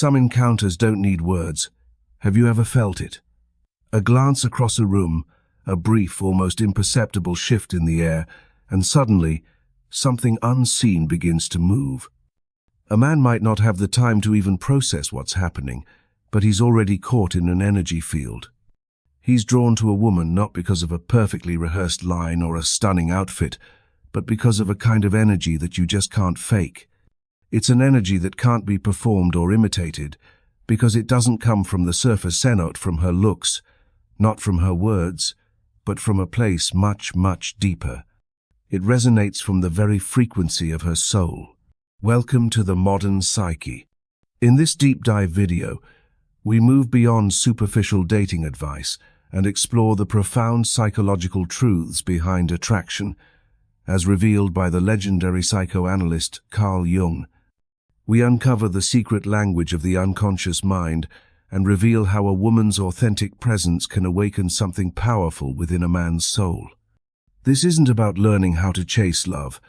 Some encounters don't need words. Have you ever felt it? A glance across a room, a brief, almost imperceptible shift in the air, and suddenly, something unseen begins to move. A man might not have the time to even process what's happening, but he's already caught in an energy field. He's drawn to a woman not because of a perfectly rehearsed line or a stunning outfit, but because of a kind of energy that you just can't fake. It's an energy that can't be performed or imitated, because it doesn't come from the surface cenote, from her looks, not from her words, but from a place much, much deeper. It resonates from the very frequency of her soul. Welcome to the Modern Psyche. In this deep dive video, we move beyond superficial dating advice and explore the profound psychological truths behind attraction, as revealed by the legendary psychoanalyst Carl Jung. We uncover the secret language of the unconscious mind and reveal how a woman's authentic presence can awaken something powerful within a man's soul. This isn't about learning how to chase love.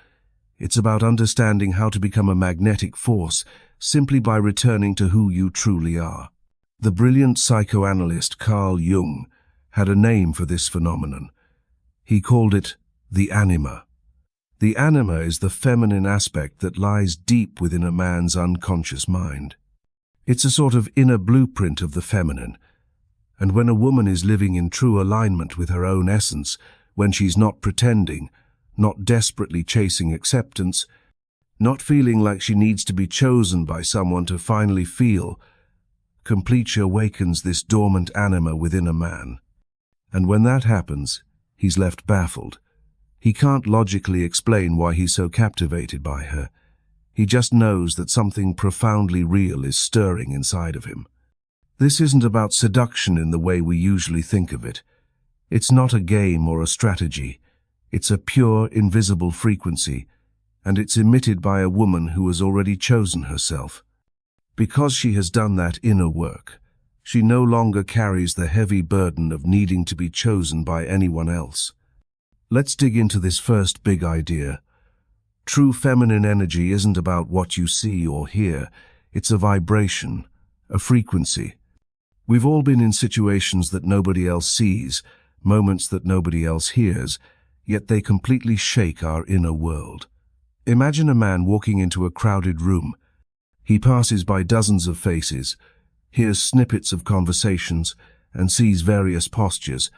It's about understanding how to become a magnetic force simply by returning to who you truly are. The brilliant psychoanalyst Carl Jung had a name for this phenomenon. He called it the anima. The anima is the feminine aspect that lies deep within a man's unconscious mind. It's a sort of inner blueprint of the feminine. And when a woman is living in true alignment with her own essence, when she's not pretending, not desperately chasing acceptance, not feeling like she needs to be chosen by someone to finally feel, she awakens this dormant anima within a man. And when that happens, he's left baffled. He can't logically explain why he's so captivated by her. He just knows that something profoundly real is stirring inside of him. This isn't about seduction in the way we usually think of it. It's not a game or a strategy. It's a pure, invisible frequency, and it's emitted by a woman who has already chosen herself. Because she has done that inner work, she no longer carries the heavy burden of needing to be chosen by anyone else. Let's dig into this first big idea. True feminine energy isn't about what you see or hear. It's a vibration, a frequency. We've all been in situations that nobody else sees, moments that nobody else hears, yet they completely shake our inner world. Imagine a man walking into a crowded room. He passes by dozens of faces, hears snippets of conversations, and sees various postures,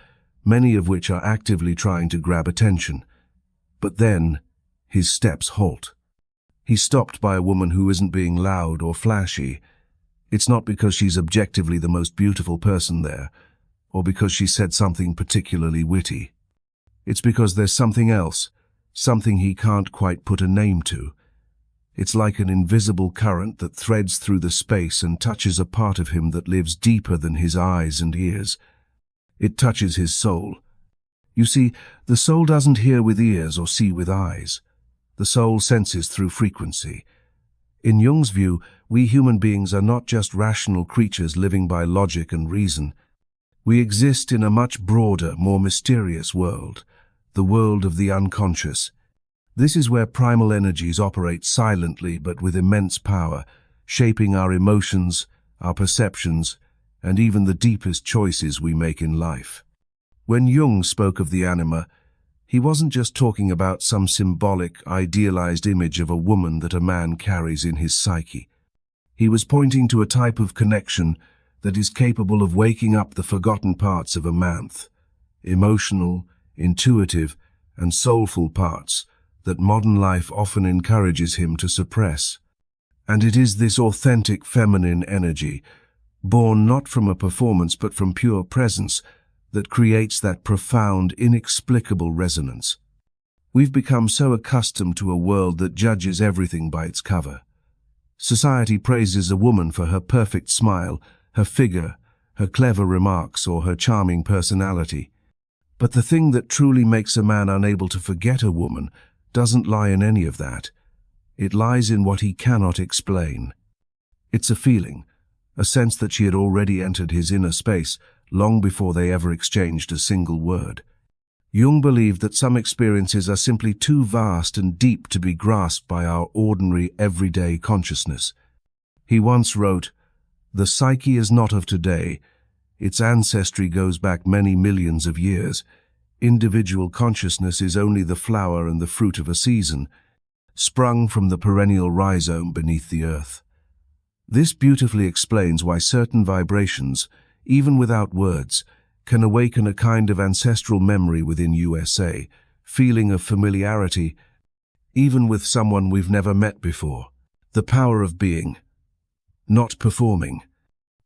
many of which are actively trying to grab attention. But then, his steps halt. He's stopped by a woman who isn't being loud or flashy. It's not because she's objectively the most beautiful person there, or because she said something particularly witty. It's because there's something else, something he can't quite put a name to. It's like an invisible current that threads through the space and touches a part of him that lives deeper than his eyes and ears. It touches his soul. You see, the soul doesn't hear with ears or see with eyes. The soul senses through frequency. In Jung's view, we human beings are not just rational creatures living by logic and reason. We exist in a much broader, more mysterious world, the world of the unconscious. This is where primal energies operate silently but with immense power, shaping our emotions, our perceptions, and even the deepest choices we make in life. When Jung spoke of the anima, he wasn't just talking about some symbolic, idealized image of a woman that a man carries in his psyche. He was pointing to a type of connection that is capable of waking up the forgotten parts of a man, emotional, intuitive, and soulful parts that modern life often encourages him to suppress. And it is this authentic feminine energy, born not from a performance but from pure presence, that creates that profound, inexplicable resonance. We've become so accustomed to a world that judges everything by its cover. Society praises a woman for her perfect smile, her figure, her clever remarks, or her charming personality. But the thing that truly makes a man unable to forget a woman doesn't lie in any of that. It lies in what he cannot explain. It's a feeling, a sense that she had already entered his inner space long before they ever exchanged a single word. Jung believed that some experiences are simply too vast and deep to be grasped by our ordinary, everyday consciousness. He once wrote, The psyche is not of today. Its ancestry goes back many millions of years. Individual consciousness is only the flower and the fruit of a season, sprung from the perennial rhizome beneath the earth. This beautifully explains why certain vibrations, even without words, can awaken a kind of ancestral memory within USA, feeling of familiarity, even with someone we've never met before. The power of being, not performing.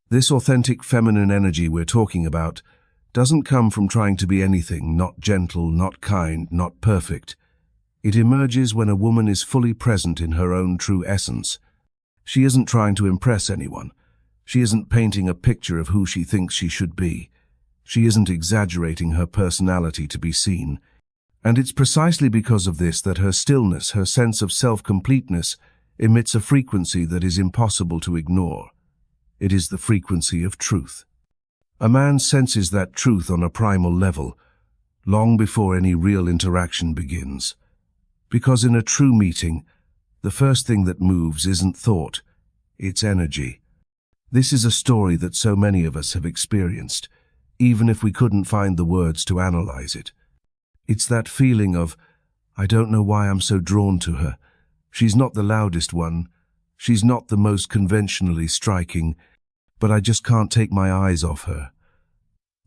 This authentic feminine energy we're talking about doesn't come from trying to be anything, not gentle, not kind, not perfect. It emerges when a woman is fully present in her own true essence. She isn't trying to impress anyone. She isn't painting a picture of who she thinks she should be. She isn't exaggerating her personality to be seen. And it's precisely because of this that her stillness, her sense of self-completeness, emits a frequency that is impossible to ignore. It is the frequency of truth. A man senses that truth on a primal level, long before any real interaction begins. Because in a true meeting, the first thing that moves isn't thought, it's energy. This is a story that so many of us have experienced, even if we couldn't find the words to analyze it. It's that feeling of, I don't know why I'm so drawn to her. She's not the loudest one. She's not the most conventionally striking, but I just can't take my eyes off her.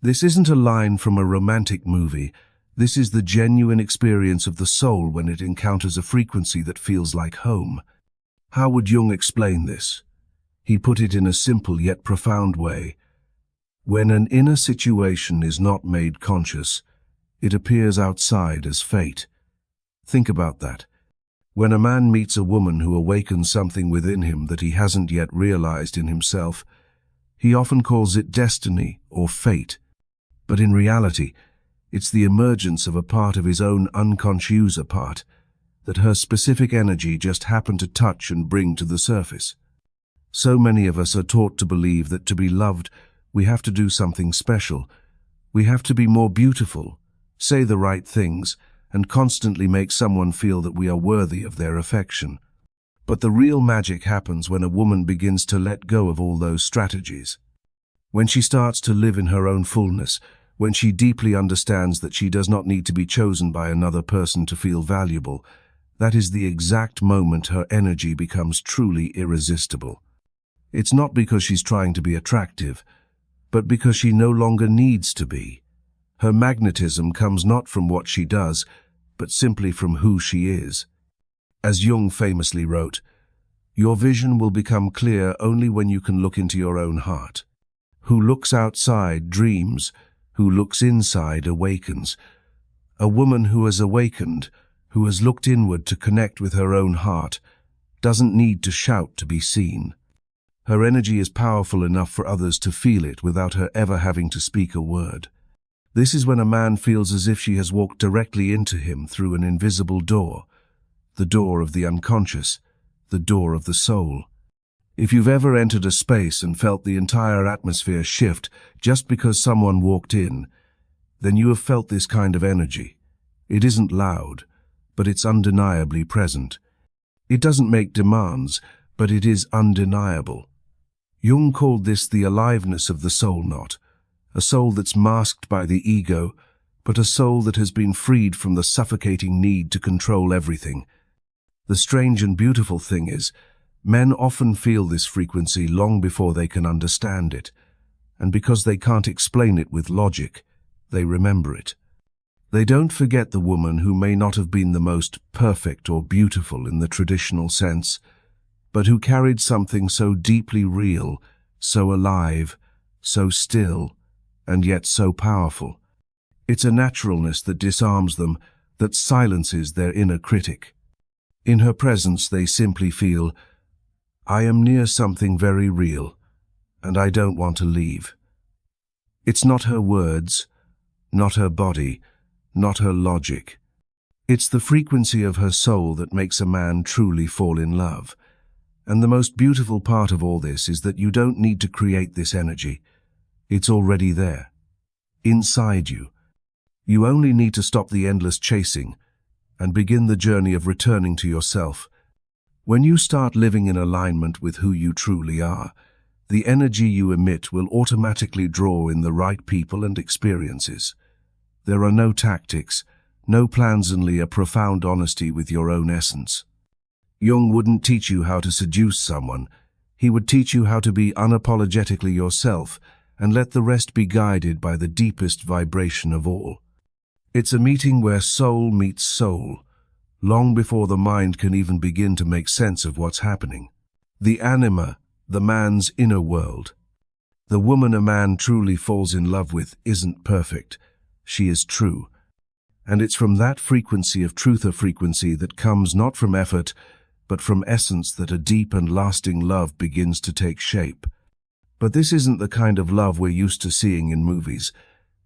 This isn't a line from a romantic movie. This is the genuine experience of the soul when it encounters a frequency that feels like home. How would Jung explain this? He put it in a simple yet profound way. When an inner situation is not made conscious, it appears outside as fate. Think about that. When a man meets a woman who awakens something within him that he hasn't yet realized in himself, he often calls it destiny or fate. But in reality, it's the emergence of a part of his own unconscious part that her specific energy just happened to touch and bring to the surface. So many of us are taught to believe that to be loved, we have to do something special. We have to be more beautiful, say the right things, and constantly make someone feel that we are worthy of their affection. But the real magic happens when a woman begins to let go of all those strategies. When she starts to live in her own fullness, when she deeply understands that she does not need to be chosen by another person to feel valuable, that is the exact moment her energy becomes truly irresistible. It's not because she's trying to be attractive, but because she no longer needs to be. Her magnetism comes not from what she does, but simply from who she is. As Jung famously wrote, "Your vision will become clear only when you can look into your own heart. Who looks outside dreams, who looks inside awakens." A woman who has awakened, who has looked inward to connect with her own heart, doesn't need to shout to be seen. Her energy is powerful enough for others to feel it without her ever having to speak a word. This is when a man feels as if she has walked directly into him through an invisible door, the door of the unconscious, the door of the soul. If you've ever entered a space and felt the entire atmosphere shift just because someone walked in, then you have felt this kind of energy. It isn't loud, but it's undeniably present. It doesn't make demands, but it is undeniable. Jung called this the aliveness of the soul knot, a soul that's masked by the ego, but a soul that has been freed from the suffocating need to control everything. The strange and beautiful thing is, men often feel this frequency long before they can understand it, and because they can't explain it with logic, they remember it. They don't forget the woman who may not have been the most perfect or beautiful in the traditional sense, but who carried something so deeply real, so alive, so still, and yet so powerful. It's a naturalness that disarms them, that silences their inner critic. In her presence they simply feel, I am near something very real, and I don't want to leave. It's not her words, not her body, not her logic. It's the frequency of her soul that makes a man truly fall in love. And the most beautiful part of all this is that you don't need to create this energy. It's already there, inside you. You only need to stop the endless chasing and begin the journey of returning to yourself. When you start living in alignment with who you truly are, The energy you emit will automatically draw in the right people and experiences. There are no tactics, no plans, only a profound honesty with your own essence. Jung wouldn't teach you how to seduce someone. He would teach you how to be unapologetically yourself and let the rest be guided by the deepest vibration of all. It's a meeting where soul meets soul, long before the mind can even begin to make sense of what's happening. The anima, the man's inner world. The woman a man truly falls in love with isn't perfect. She is true. And it's from that frequency of truth, a frequency that comes not from effort, but from essence, that a deep and lasting love begins to take shape. But this isn't the kind of love we're used to seeing in movies,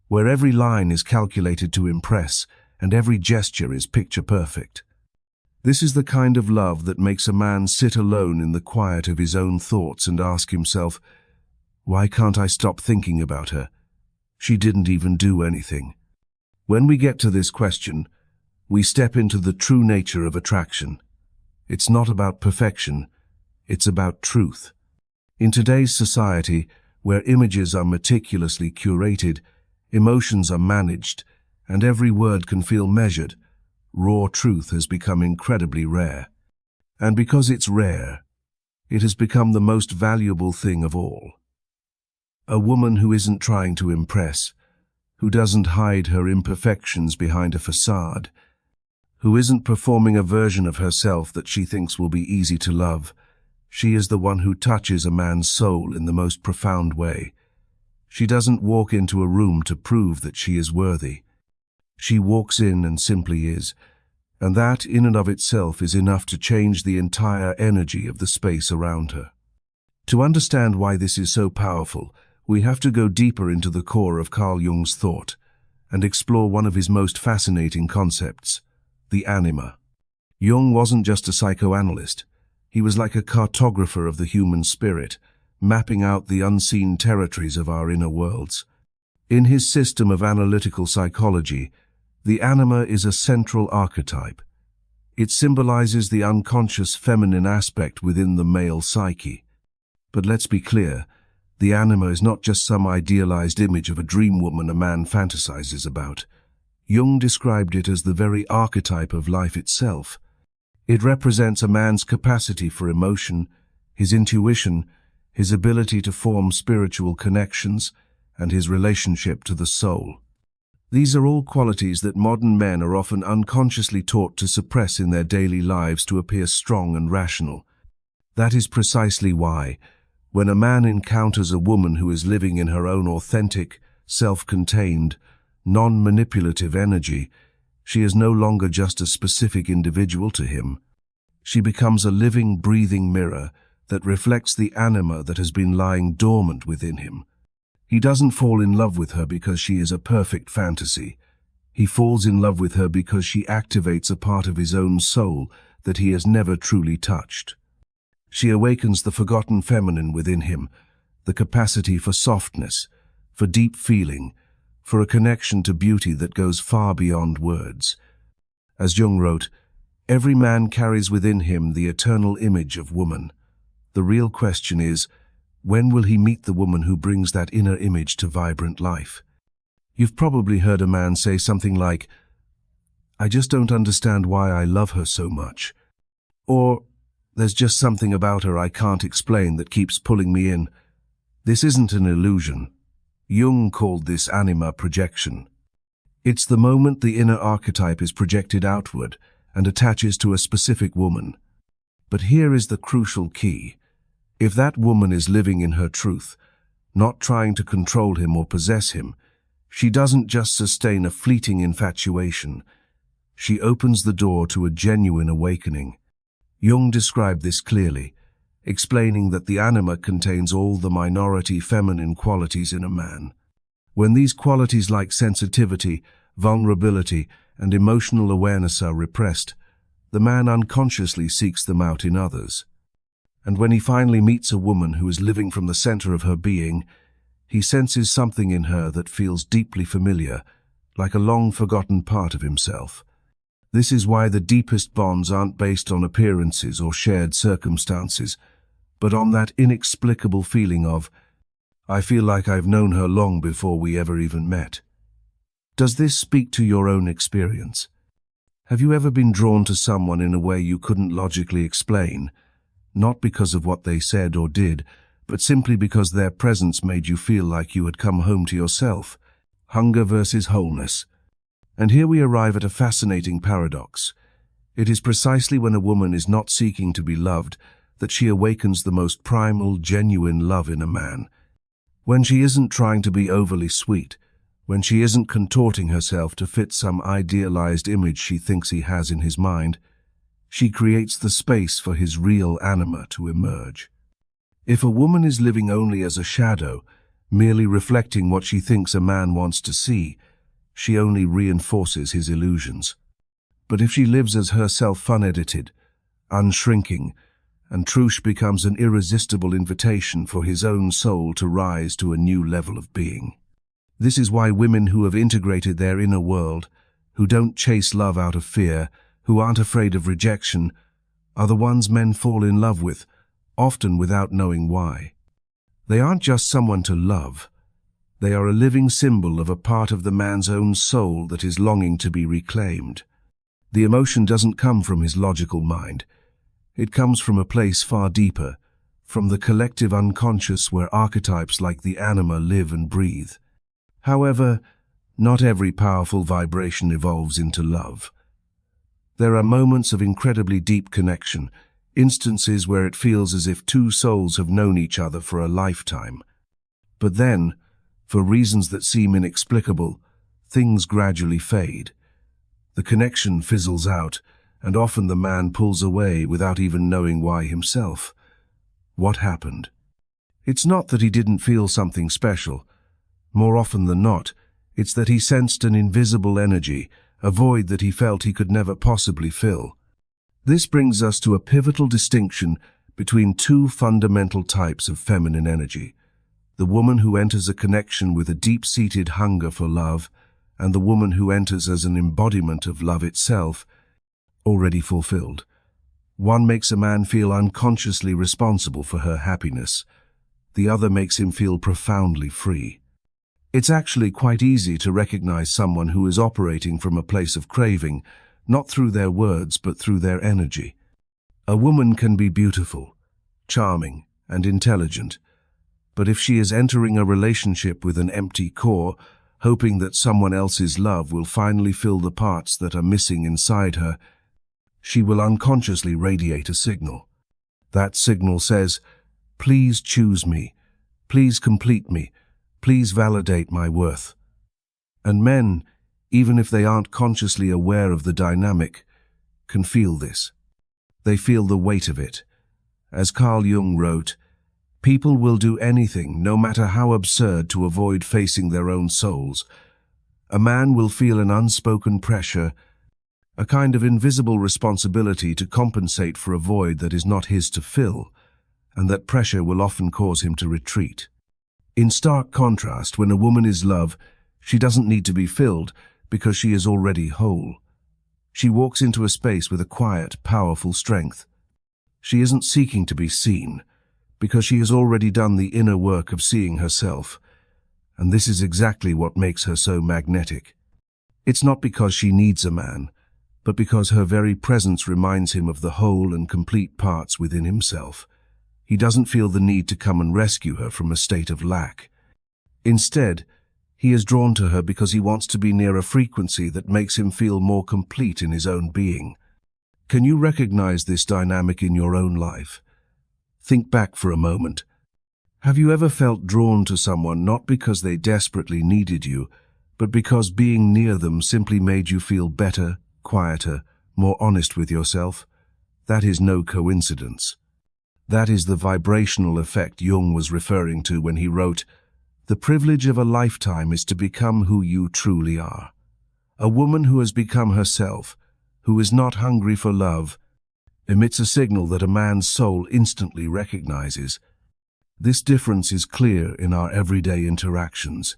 where every line is calculated to impress and every gesture is picture perfect. This is the kind of love that makes a man sit alone in the quiet of his own thoughts and ask himself, why can't I stop thinking about her? She didn't even do anything. When we get to this question, we step into the true nature of attraction. It's not about perfection, it's about truth. In today's society, where images are meticulously curated, emotions are managed, and every word can feel measured, raw truth has become incredibly rare. And because it's rare, it has become the most valuable thing of all. A woman who isn't trying to impress, who doesn't hide her imperfections behind a facade, who isn't performing a version of herself that she thinks will be easy to love. She is the one who touches a man's soul in the most profound way. She doesn't walk into a room to prove that she is worthy. She walks in and simply is, and that in and of itself is enough to change the entire energy of the space around her. To understand why this is so powerful, we have to go deeper into the core of Carl Jung's thought and explore one of his most fascinating concepts, the anima. Jung wasn't just a psychoanalyst. He was like a cartographer of the human spirit, mapping out the unseen territories of our inner worlds. In his system of analytical psychology, the anima is a central archetype. It symbolizes the unconscious feminine aspect within the male psyche. But let's be clear, the anima is not just some idealized image of a dream woman a man fantasizes about. Jung described it as the very archetype of life itself. It represents a man's capacity for emotion, his intuition, his ability to form spiritual connections, and his relationship to the soul. These are all qualities that modern men are often unconsciously taught to suppress in their daily lives to appear strong and rational. That is precisely why, when a man encounters a woman who is living in her own authentic, self-contained, non-manipulative energy, she is no longer just a specific individual to him. She becomes a living, breathing mirror that reflects the anima that has been lying dormant within him. He doesn't fall in love with her because she is a perfect fantasy. He falls in love with her because she activates a part of his own soul that he has never truly touched. She awakens the forgotten feminine within him, the capacity for softness, for deep feeling, for a connection to beauty that goes far beyond words. As Jung wrote, every man carries within him the eternal image of woman. The real question is, when will he meet the woman who brings that inner image to vibrant life? You've probably heard a man say something like, I just don't understand why I love her so much. Or, there's just something about her I can't explain that keeps pulling me in. This isn't an illusion. Jung called this anima projection. It's the moment the inner archetype is projected outward and attaches to a specific woman. But here is the crucial key. If that woman is living in her truth, not trying to control him or possess him, she doesn't just sustain a fleeting infatuation. She opens the door to a genuine awakening. Jung described this clearly, explaining that the anima contains all the minority feminine qualities in a man. When these qualities like sensitivity, vulnerability, and emotional awareness are repressed, the man unconsciously seeks them out in others. And when he finally meets a woman who is living from the center of her being, he senses something in her that feels deeply familiar, like a long-forgotten part of himself. This is why the deepest bonds aren't based on appearances or shared circumstances, but on that inexplicable feeling of, I feel like I've known her long before we ever even met. Does this speak to your own experience? Have you ever been drawn to someone in a way you couldn't logically explain, not because of what they said or did, but simply because their presence made you feel like you had come home to yourself? Hunger versus wholeness. And here we arrive at a fascinating paradox. It is precisely when a woman is not seeking to be loved that she awakens the most primal, genuine love in a man. When she isn't trying to be overly sweet, when she isn't contorting herself to fit some idealized image she thinks he has in his mind, she creates the space for his real anima to emerge. If a woman is living only as a shadow, merely reflecting what she thinks a man wants to see, she only reinforces his illusions. But if she lives as herself unedited, unshrinking, and truth becomes an irresistible invitation for his own soul to rise to a new level of being. This is why women who have integrated their inner world, who don't chase love out of fear, who aren't afraid of rejection, are the ones men fall in love with, often without knowing why. They aren't just someone to love. They are a living symbol of a part of the man's own soul that is longing to be reclaimed. The emotion doesn't come from his logical mind. It comes from a place far deeper, from the collective unconscious where archetypes like the anima live and breathe. However, not every powerful vibration evolves into love. There are moments of incredibly deep connection, instances where it feels as if two souls have known each other for a lifetime. But then, for reasons that seem inexplicable, things gradually fade. The connection fizzles out, and often the man pulls away without even knowing why himself. What happened? It's not that he didn't feel something special. More often than not, it's that he sensed an invisible energy, a void that he felt he could never possibly fill. This brings us to a pivotal distinction between two fundamental types of feminine energy: the woman who enters a connection with a deep-seated hunger for love, and the woman who enters as an embodiment of love itself, already fulfilled. One makes a man feel unconsciously responsible for her happiness. The other makes him feel profoundly free. It's actually quite easy to recognize someone who is operating from a place of craving, not through their words but through their energy. A woman can be beautiful, charming, and intelligent, but if she is entering a relationship with an empty core, hoping that someone else's love will finally fill the parts that are missing inside her, she will unconsciously radiate a signal. That signal says, "Please choose me, please complete me, please validate my worth." And men, even if they aren't consciously aware of the dynamic, can feel this. They feel the weight of it. As Carl Jung wrote, people will do anything, no matter how absurd, to avoid facing their own souls. A man will feel an unspoken pressure, a kind of invisible responsibility to compensate for a void that is not his to fill, and that pressure will often cause him to retreat. In stark contrast, when a woman is love, she doesn't need to be filled because she is already whole. She walks into a space with a quiet, powerful strength. She isn't seeking to be seen because she has already done the inner work of seeing herself. And this is exactly what makes her so magnetic. It's not because she needs a man, but because her very presence reminds him of the whole and complete parts within himself. He doesn't feel the need to come and rescue her from a state of lack. Instead, he is drawn to her because he wants to be near a frequency that makes him feel more complete in his own being. Can you recognize this dynamic in your own life? Think back for a moment. Have you ever felt drawn to someone not because they desperately needed you, but because being near them simply made you feel better, quieter, more honest with yourself? That is no coincidence. That is the vibrational effect Jung was referring to when he wrote, "The privilege of a lifetime is to become who you truly are." A woman who has become herself, who is not hungry for love, emits a signal that a man's soul instantly recognizes. This difference is clear in our everyday interactions.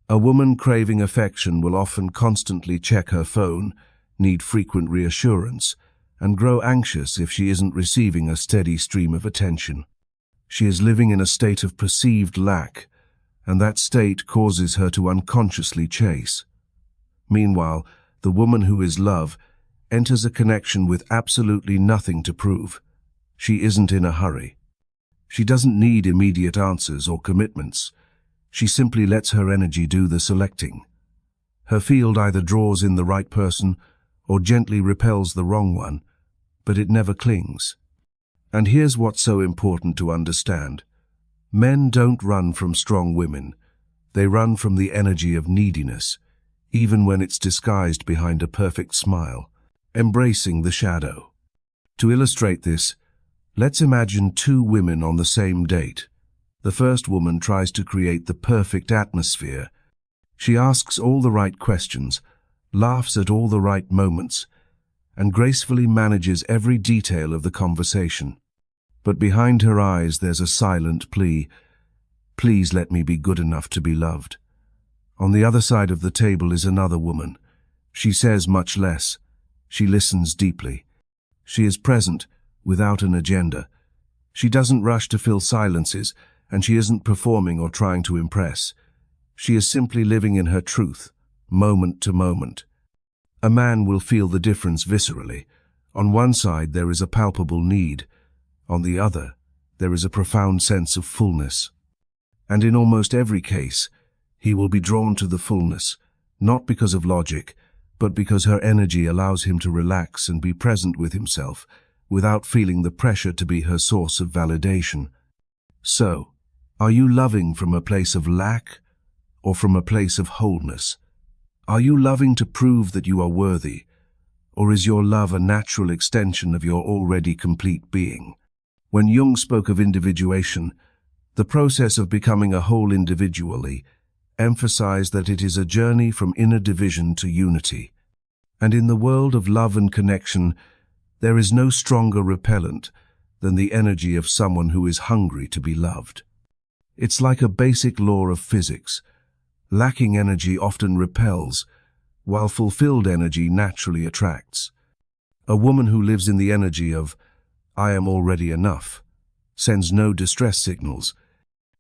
A woman craving affection will often constantly check her phone, need frequent reassurance, and grow anxious if she isn't receiving a steady stream of attention. She is living in a state of perceived lack, and that state causes her to unconsciously chase. Meanwhile, the woman who is love enters a connection with absolutely nothing to prove. She isn't in a hurry. She doesn't need immediate answers or commitments. She simply lets her energy do the selecting. Her field either draws in the right person or gently repels the wrong one, but it never clings. And here's what's so important to understand. Men don't run from strong women. They run from the energy of neediness, even when it's disguised behind a perfect smile, embracing the shadow. To illustrate this, let's imagine two women on the same date. The first woman tries to create the perfect atmosphere. She asks all the right questions, laughs at all the right moments, and gracefully manages every detail of the conversation. But behind her eyes there's a silent plea, "Please let me be good enough to be loved." On the other side of the table is another woman. She says much less. She listens deeply. She is present, without an agenda. She doesn't rush to fill silences, and she isn't performing or trying to impress. She is simply living in her truth, moment to moment. A man will feel the difference viscerally. On one side there is a palpable need. On the other, there is a profound sense of fullness. And in almost every case, he will be drawn to the fullness, not because of logic, but because her energy allows him to relax and be present with himself, without feeling the pressure to be her source of validation. So, are you loving from a place of lack, or from a place of wholeness? Are you loving to prove that you are worthy, or is your love a natural extension of your already complete being? When Jung spoke of individuation, the process of becoming a whole individually, emphasized that it is a journey from inner division to unity. And in the world of love and connection, there is no stronger repellent than the energy of someone who is hungry to be loved. It's like a basic law of physics. Lacking energy often repels, while fulfilled energy naturally attracts. A woman who lives in the energy of "I am already enough" sends no distress signals.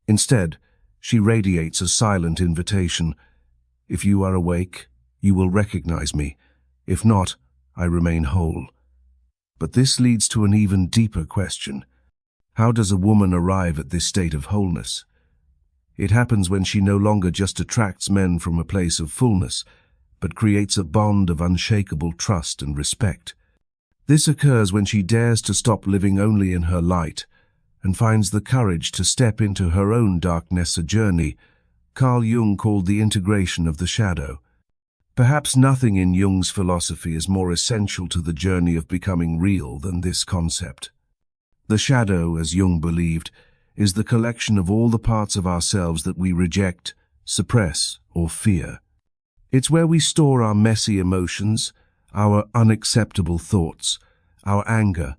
Instead, she radiates a silent invitation. If you are awake, you will recognize me. If not, I remain whole. But this leads to an even deeper question. How does a woman arrive at this state of wholeness? It happens when she no longer just attracts men from a place of fullness, but creates a bond of unshakable trust and respect. This occurs when she dares to stop living only in her light and finds the courage to step into her own darkness, a journey Carl Jung called the integration of the shadow. Perhaps nothing in Jung's philosophy is more essential to the journey of becoming real than this concept. The shadow, as Jung believed, is the collection of all the parts of ourselves that we reject, suppress, or fear. It's where we store our messy emotions, our unacceptable thoughts, our anger,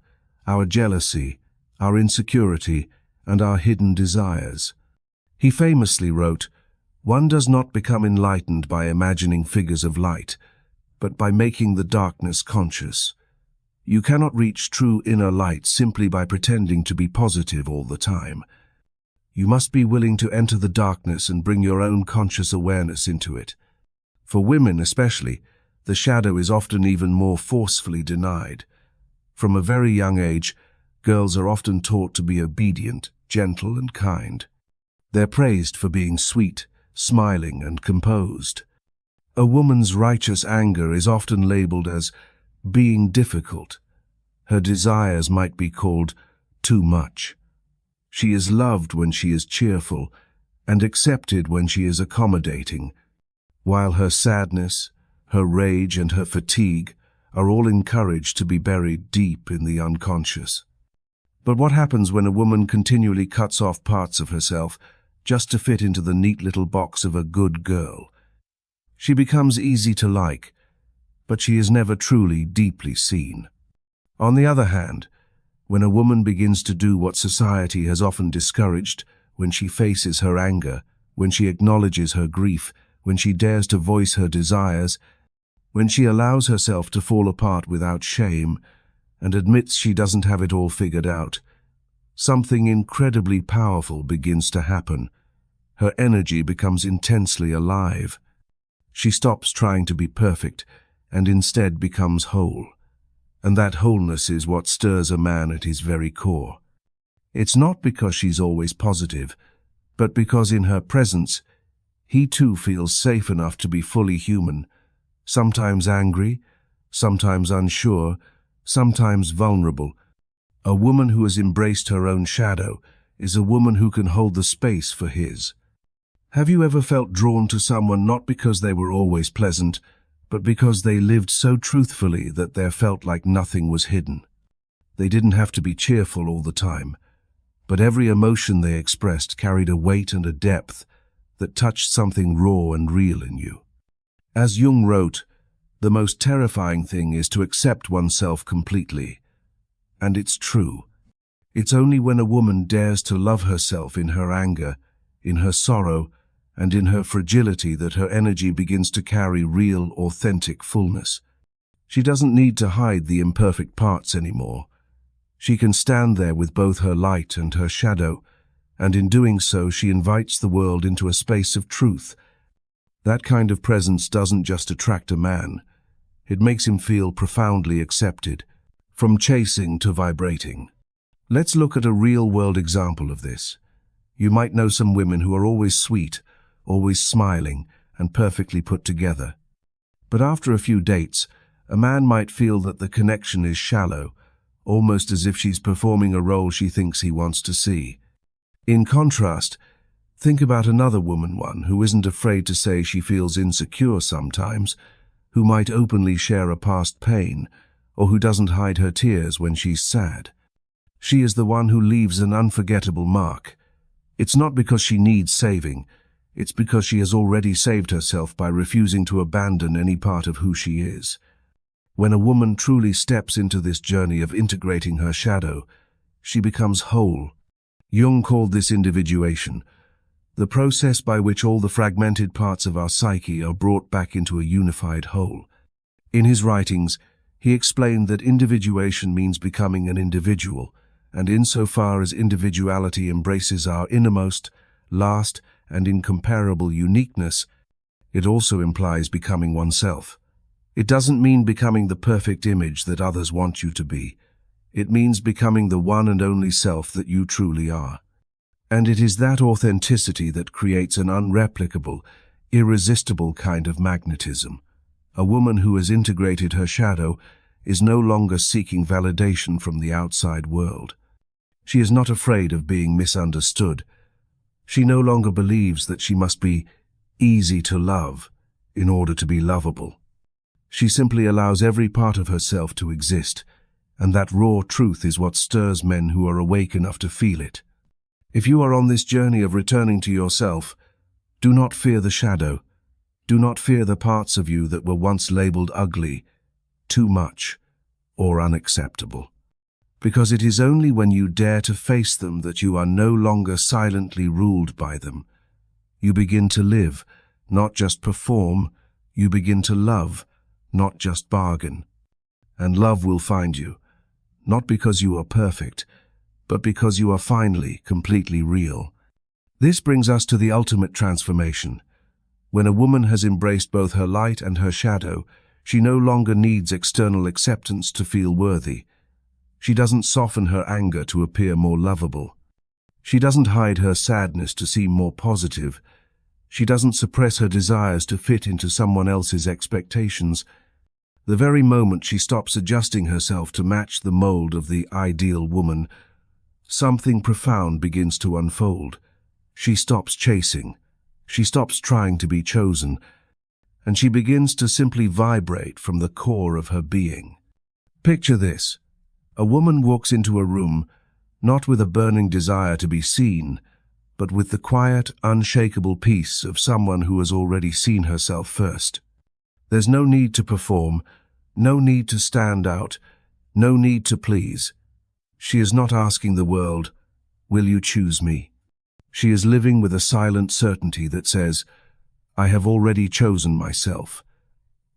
our jealousy, our insecurity, and our hidden desires. He famously wrote, "One does not become enlightened by imagining figures of light, but by making the darkness conscious. You cannot reach true inner light simply by pretending to be positive all the time. You must be willing to enter the darkness and bring your own conscious awareness into it." For women especially, the shadow is often even more forcefully denied. From a very young age, girls are often taught to be obedient, gentle, and kind. They're praised for being sweet, smiling, and composed. A woman's righteous anger is often labeled as being difficult. Her desires might be called too much. She is loved when she is cheerful and accepted when she is accommodating, while her sadness, her rage, and her fatigue are all encouraged to be buried deep in the unconscious. But what happens when a woman continually cuts off parts of herself just to fit into the neat little box of a good girl? She becomes easy to like, but she is never truly deeply seen. On the other hand, when a woman begins to do what society has often discouraged, when she faces her anger, when she acknowledges her grief, when she dares to voice her desires, when she allows herself to fall apart without shame and admits she doesn't have it all figured out, something incredibly powerful begins to happen. Her energy becomes intensely alive. She stops trying to be perfect and instead becomes whole. And that wholeness is what stirs a man at his very core. It's not because she's always positive, but because in her presence, he too feels safe enough to be fully human, sometimes angry, sometimes unsure, sometimes vulnerable. A woman who has embraced her own shadow is a woman who can hold the space for his. Have you ever felt drawn to someone not because they were always pleasant, but because they lived so truthfully that there felt like nothing was hidden? They didn't have to be cheerful all the time, but every emotion they expressed carried a weight and a depth that touched something raw and real in you. As Jung wrote, the most terrifying thing is to accept oneself completely. And it's true. It's only when a woman dares to love herself in her anger, in her sorrow, and in her fragility that her energy begins to carry real, authentic fullness. She doesn't need to hide the imperfect parts anymore. She can stand there with both her light and her shadow, and in doing so she invites the world into a space of truth. That kind of presence doesn't just attract a man. It makes him feel profoundly accepted, from chasing to vibrating. Let's look at a real-world example of this. You might know some women who are always sweet, always smiling, and perfectly put together. But after a few dates, a man might feel that the connection is shallow, almost as if she's performing a role she thinks he wants to see. In contrast, think about another one who isn't afraid to say she feels insecure sometimes, who might openly share a past pain, or who doesn't hide her tears when she's sad. She is the one who leaves an unforgettable mark. It's not because she needs saving, it's because she has already saved herself by refusing to abandon any part of who she is. When a woman truly steps into this journey of integrating her shadow, she becomes whole. Jung called this individuation, the process by which all the fragmented parts of our psyche are brought back into a unified whole. In his writings, he explained that individuation means becoming an individual, and insofar as individuality embraces our innermost, last, and incomparable uniqueness, it also implies becoming oneself. It doesn't mean becoming the perfect image that others want you to be. It means becoming the one and only self that you truly are. And it is that authenticity that creates an unreplicable, irresistible kind of magnetism. A woman who has integrated her shadow is no longer seeking validation from the outside world. She is not afraid of being misunderstood. She no longer believes that she must be easy to love in order to be lovable. She simply allows every part of herself to exist, and that raw truth is what stirs men who are awake enough to feel it. If you are on this journey of returning to yourself, do not fear the shadow. Do not fear the parts of you that were once labeled ugly, too much, or unacceptable. Because it is only when you dare to face them that you are no longer silently ruled by them. You begin to live, not just perform. You begin to love, not just bargain. And love will find you, not because you are perfect, but because you are finally completely real. This brings us to the ultimate transformation. When a woman has embraced both her light and her shadow, she no longer needs external acceptance to feel worthy. She doesn't soften her anger to appear more lovable. She doesn't hide her sadness to seem more positive. She doesn't suppress her desires to fit into someone else's expectations. The very moment she stops adjusting herself to match the mold of the ideal woman, something profound begins to unfold. She stops chasing. She stops trying to be chosen, and she begins to simply vibrate from the core of her being. Picture this. A woman walks into a room, not with a burning desire to be seen, but with the quiet, unshakable peace of someone who has already seen herself first. There's no need to perform, no need to stand out, no need to please. She is not asking the world, "Will you choose me?" She is living with a silent certainty that says, "I have already chosen myself."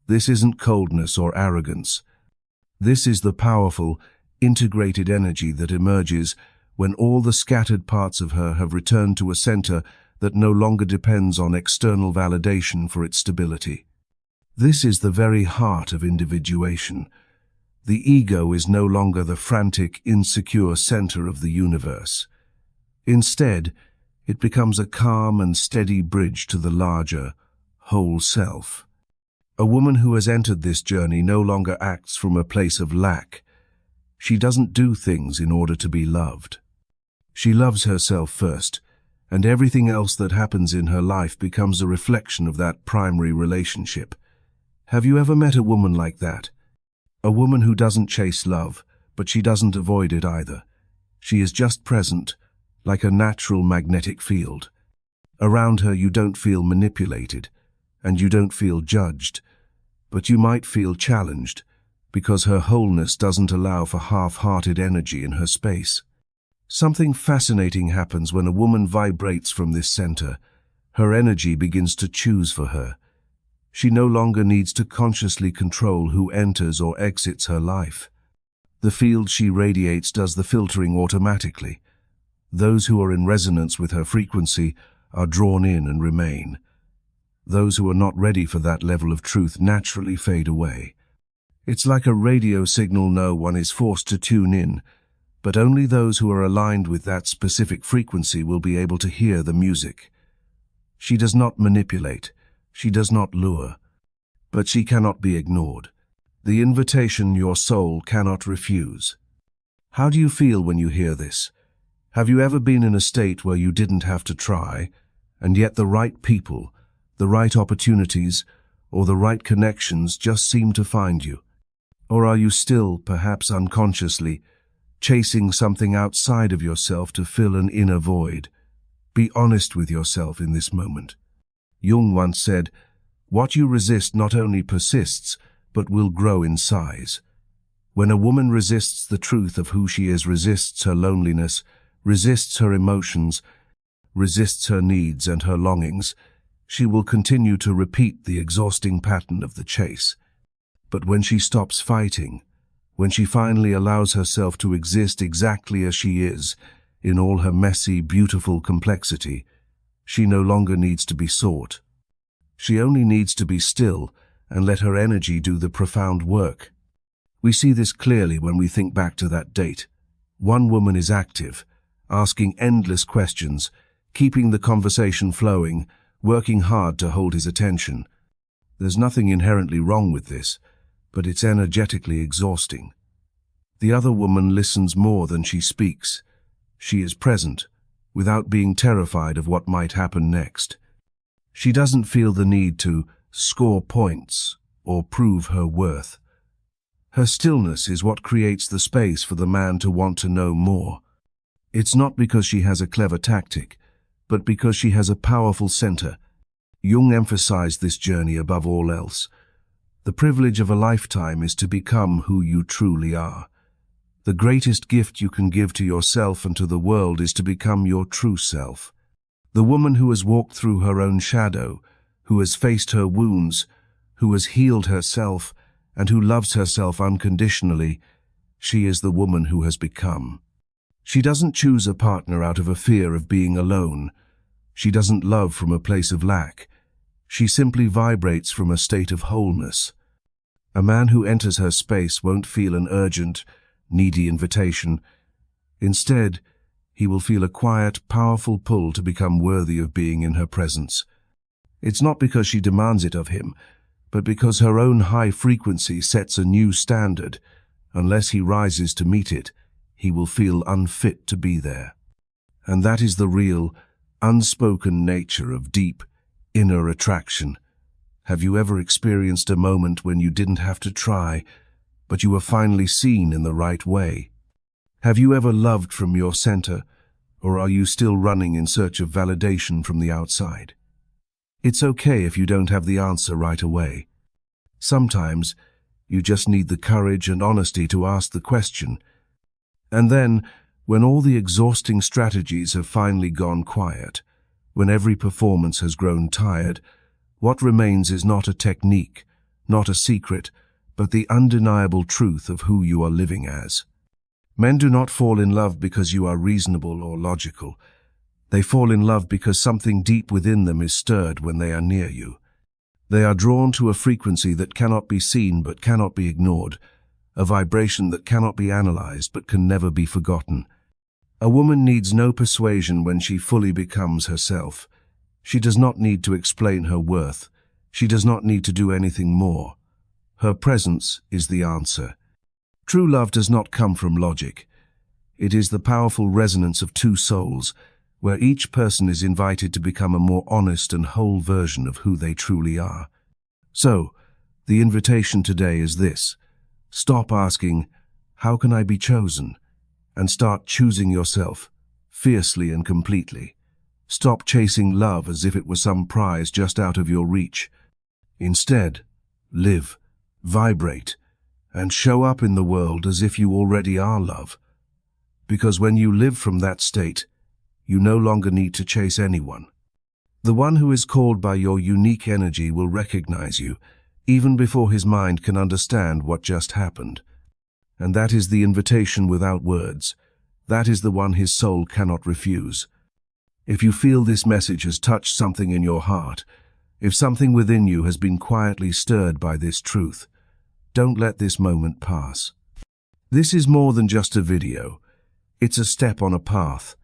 This isn't coldness or arrogance. This is the powerful, integrated energy that emerges when all the scattered parts of her have returned to a center that no longer depends on external validation for its stability. This is the very heart of individuation. The ego is no longer the frantic, insecure center of the universe. Instead, it becomes a calm and steady bridge to the larger, whole self. A woman who has entered this journey no longer acts from a place of lack. She doesn't do things in order to be loved. She loves herself first, and everything else that happens in her life becomes a reflection of that primary relationship. Have you ever met a woman like that? A woman who doesn't chase love, but she doesn't avoid it either. She is just present, like a natural magnetic field. Around her you don't feel manipulated, and you don't feel judged, but you might feel challenged, because her wholeness doesn't allow for half-hearted energy in her space. Something fascinating happens when a woman vibrates from this center. Her energy begins to choose for her. She no longer needs to consciously control who enters or exits her life. The field she radiates does the filtering automatically. Those who are in resonance with her frequency are drawn in and remain. Those who are not ready for that level of truth naturally fade away. It's like a radio signal no one is forced to tune in, but only those who are aligned with that specific frequency will be able to hear the music. She does not manipulate, she does not lure, but she cannot be ignored. The invitation your soul cannot refuse. How do you feel when you hear this? Have you ever been in a state where you didn't have to try, and yet the right people, the right opportunities, or the right connections just seem to find you? Or are you still, perhaps unconsciously, chasing something outside of yourself to fill an inner void? Be honest with yourself in this moment. Jung once said, "What you resist not only persists, but will grow in size." When a woman resists the truth of who she is, resists her loneliness, resists her emotions, resists her needs and her longings, she will continue to repeat the exhausting pattern of the chase. But when she stops fighting, when she finally allows herself to exist exactly as she is, in all her messy, beautiful complexity, she no longer needs to be sought. She only needs to be still and let her energy do the profound work. We see this clearly when we think back to that date. One woman is active, asking endless questions, keeping the conversation flowing, working hard to hold his attention. There's nothing inherently wrong with this, but it's energetically exhausting. The other woman listens more than she speaks. She is present, without being terrified of what might happen next. She doesn't feel the need to score points or prove her worth. Her stillness is what creates the space for the man to want to know more. It's not because she has a clever tactic, but because she has a powerful center. Jung emphasized this journey above all else. The privilege of a lifetime is to become who you truly are. The greatest gift you can give to yourself and to the world is to become your true self. The woman who has walked through her own shadow, who has faced her wounds, who has healed herself, and who loves herself unconditionally, she is the woman who has become. She doesn't choose a partner out of a fear of being alone. She doesn't love from a place of lack. She simply vibrates from a state of wholeness. A man who enters her space won't feel an urgent, needy invitation. Instead, he will feel a quiet, powerful pull to become worthy of being in her presence. It's not because she demands it of him, but because her own high frequency sets a new standard. Unless he rises to meet it, he will feel unfit to be there. And that is the real, unspoken nature of deep, inner attraction. Have you ever experienced a moment when you didn't have to try, but you were finally seen in the right way? Have you ever loved from your center, or are you still running in search of validation from the outside? It's okay if you don't have the answer right away. Sometimes, you just need the courage and honesty to ask the question. And then, when all the exhausting strategies have finally gone quiet, when every performance has grown tired, what remains is not a technique, not a secret, but the undeniable truth of who you are living as. Men do not fall in love because you are reasonable or logical. They fall in love because something deep within them is stirred when they are near you. They are drawn to a frequency that cannot be seen but cannot be ignored, a vibration that cannot be analyzed but can never be forgotten. A woman needs no persuasion when she fully becomes herself. She does not need to explain her worth. She does not need to do anything more. Her presence is the answer. True love does not come from logic. It is the powerful resonance of two souls, where each person is invited to become a more honest and whole version of who they truly are. So, the invitation today is this: stop asking, "How can I be chosen?" and start choosing yourself, fiercely and completely. Stop chasing love as if it were some prize just out of your reach. Instead, live, vibrate, and show up in the world as if you already are love. Because when you live from that state, you no longer need to chase anyone. The one who is called by your unique energy will recognize you, even before his mind can understand what just happened. And that is the invitation without words. That is the one his soul cannot refuse. If you feel this message has touched something in your heart, if something within you has been quietly stirred by this truth, don't let this moment pass. This is more than just a video. It's a step on a path.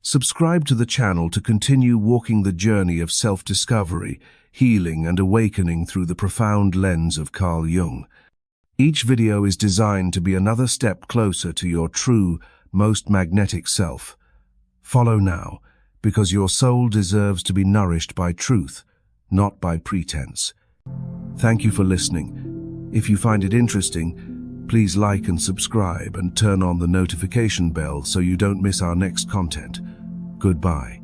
Subscribe to the channel to continue walking the journey of self-discovery, healing, and awakening through the profound lens of Carl Jung. Each video is designed to be another step closer to your true, most magnetic self. Follow now, because your soul deserves to be nourished by truth, not by pretense. Thank you for listening. If you find it interesting, please like and subscribe and turn on the notification bell so you don't miss our next content. Goodbye.